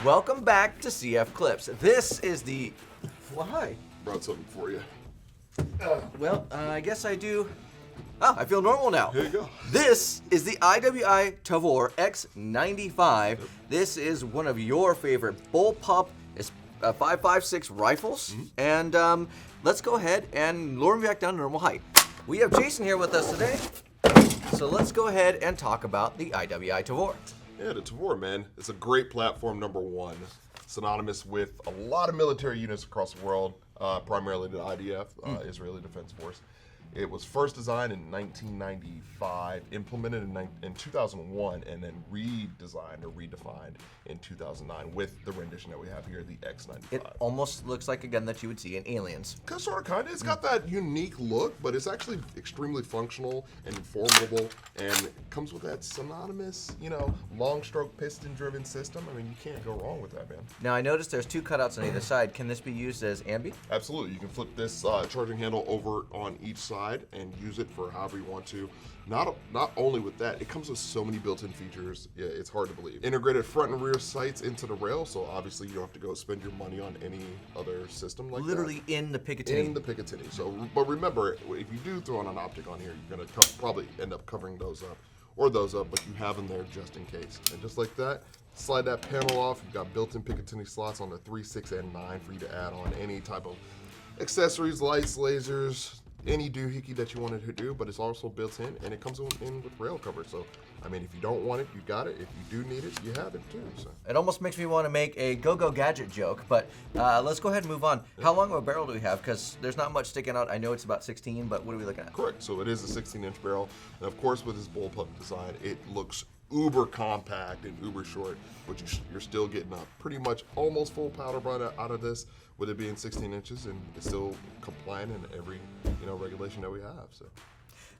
Welcome back to CF Clips. This is the... Well, hi. Brought something for you. I guess I do... Oh, I feel normal now. Here you go. This is the IWI Tavor X95. This is one of your favorite Bullpup 5.56 rifles. And let's go ahead and lower him back down to normal height. We have Jason here with us today. So let's go ahead and talk about the IWI Tavor. Yeah, the Tavor, man. It's a great platform, number one. Synonymous with a lot of military units across the world, primarily the IDF, Israeli Defense Force. It was first designed in 1995, implemented in 2001, and then redesigned or redefined in 2009 with the rendition that we have here, the X95. It almost looks like a gun that you would see in Aliens. Sort of, kind of. It's got that unique look, but it's actually extremely functional and formidable, and it comes with that synonymous, long stroke piston-driven system. I mean, you can't go wrong with that, man. Now, I noticed there's two cutouts on either side. Can this be used as ambi? Absolutely. You can flip this charging handle over on each side and use it for however you want to. Not only with that, it comes with so many built-in features. Yeah, it's hard to believe. Integrated front and rear sights into the rail, so obviously you don't have to go spend your money on any other system like Literally that. in the Picatinny. In the Picatinny. So, but remember, if you do throw on an optic on here, you're gonna probably end up covering those up, but you have them there just in case. And just like that, slide that panel off. You've got built-in Picatinny slots on the 3, 6, and 9 for you to add on any type of accessories, lights, lasers, any doohickey that you wanted to do, but it's also built in, and it comes in with rail cover. So, I mean, if you don't want it, you got it. If you do need it, you have it too. So. It almost makes me want to make a go-go gadget joke, but let's go ahead and move on. Yeah. How long of a barrel do we have? Because there's not much sticking out. I know it's about 16, but what are we looking at? Correct. So it is a 16-inch barrel, and of course, with this Bullpup design, it looks uber compact and uber short, but you're still getting a pretty much almost full powder run out of this, with it being 16 inches, and it's still compliant in every regulation that we have. So.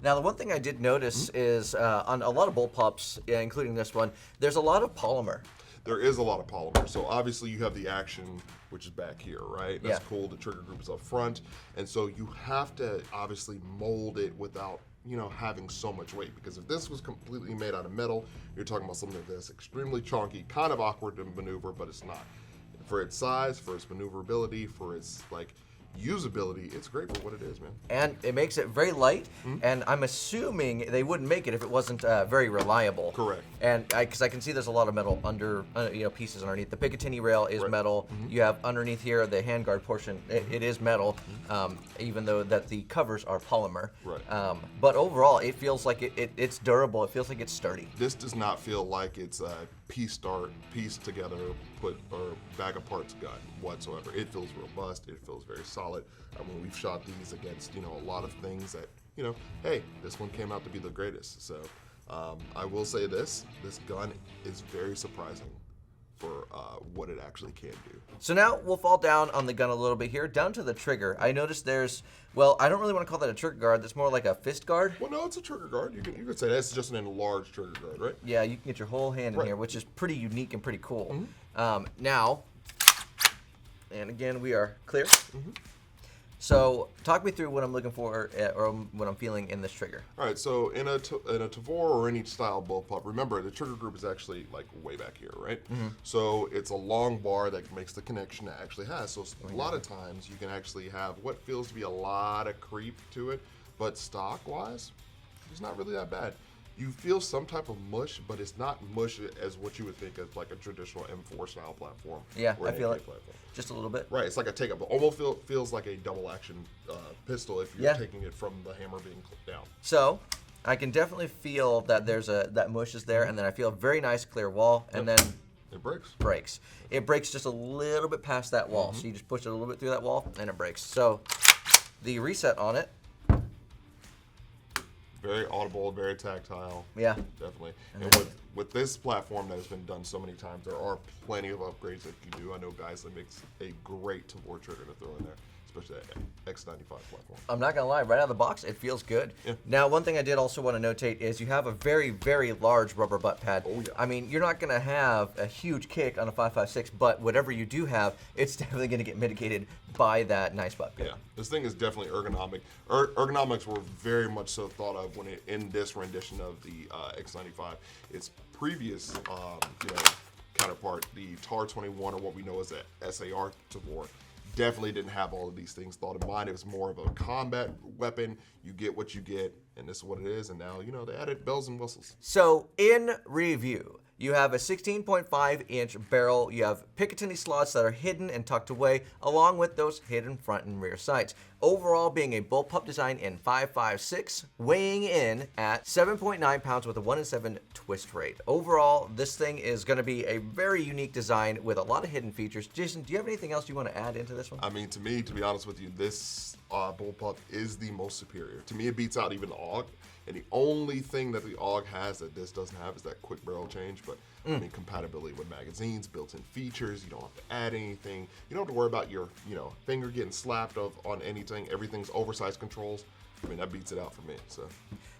Now, the one thing I did notice is on a lot of Bullpups, including this one, there's a lot of polymer. There is a lot of polymer. So obviously you have the action, which is back here, right? That's cool. The trigger group is up front, and so you have to obviously mold it without having so much weight, because if this was completely made out of metal, you're talking about something that's extremely chunky, kind of awkward to maneuver, but it's not. For its size, for its maneuverability, for its usability, it's great for what it is, man. And it makes it very light, and I'm assuming they wouldn't make it if it wasn't very reliable. Correct. And because I can see there's a lot of metal under, pieces underneath. The Picatinny rail is metal. You have underneath here the handguard portion. It is metal, even though that the covers are polymer. Right. But overall, it feels like it's durable. It feels like it's sturdy. This does not feel like it's a piece together, or bag of parts gun whatsoever. It feels robust. It feels very solid. When we've shot these against a lot of things that hey, this one came out to be the greatest. So I will say this gun is very surprising for what it actually can do. So now we'll fall down on the gun a little bit here, down to the trigger. I noticed there's, I don't really want to call that a trigger guard. That's more like a fist guard. Well, no, it's a trigger guard. You could say that's just an enlarged trigger guard, right? Yeah, you can get your whole hand in here, which is pretty unique and pretty cool. Now, and again, we are clear. So talk me through what I'm looking for or what I'm feeling in this trigger. All right, so in a Tavor or any style Bullpup, remember the trigger group is actually way back here, right? So it's a long bar that makes the connection it actually has. So a lot of times you can actually have what feels to be a lot of creep to it, but stock-wise, it's not really that bad. You feel some type of mush, but it's not mush as what you would think of like a traditional M4 style platform. Yeah, I feel it. Just a little bit. Right, it's like a take-up. It almost feels like a double-action pistol if you're taking it from the hammer being clipped down. So I can definitely feel that there's that mush is there, and then I feel a very nice clear wall, and then it breaks. It breaks just a little bit past that wall. So you just push it a little bit through that wall, and it breaks. So the reset on it. Very audible, very tactile. Yeah. Definitely. And with this platform that has been done so many times, there are plenty of upgrades that you do. I know guys that makes a great Tavor trigger to throw in there, especially that X95 platform. I'm not gonna lie, right out of the box, it feels good. Yeah. Now, one thing I did also want to notate is you have a very, very large rubber butt pad. Oh, yeah. I mean, you're not gonna have a huge kick on a 5.56, but whatever you do have, it's definitely gonna get mitigated by that nice butt pad. Yeah, this thing is definitely ergonomic. Ergonomics were very much so thought of when in this rendition of the X95. Its previous, counterpart, the TAR 21, or what we know as the SAR Tavor, definitely didn't have all of these things thought in mind. It was more of a combat weapon. You get what you get, and this is what it is. And now, you know, they added bells and whistles. So in review, you have a 16.5-inch barrel. You have Picatinny slots that are hidden and tucked away, along with those hidden front and rear sights. Overall, being a Bullpup design in 5.56, weighing in at 7.9 pounds with a 1-in-7 twist rate. Overall, this thing is going to be a very unique design with a lot of hidden features. Jason, do you have anything else you want to add into this one? I mean, to me, to be honest with you, this Bullpup is the most superior. To me, it beats out even the AUG. And the only thing that the AUG has that this doesn't have is that quick barrel change. But I mean, compatibility with magazines, built-in features. You don't have to add anything. You don't have to worry about your, finger getting slapped on anything. Everything's oversized controls. I mean, that beats it out for me.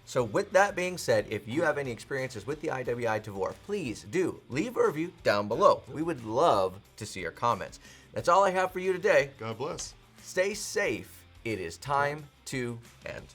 So with that being said, if you have any experiences with the IWI Tavor, please do leave a review down below. We would love to see your comments. That's all I have for you today. God bless. Stay safe. It is time to end.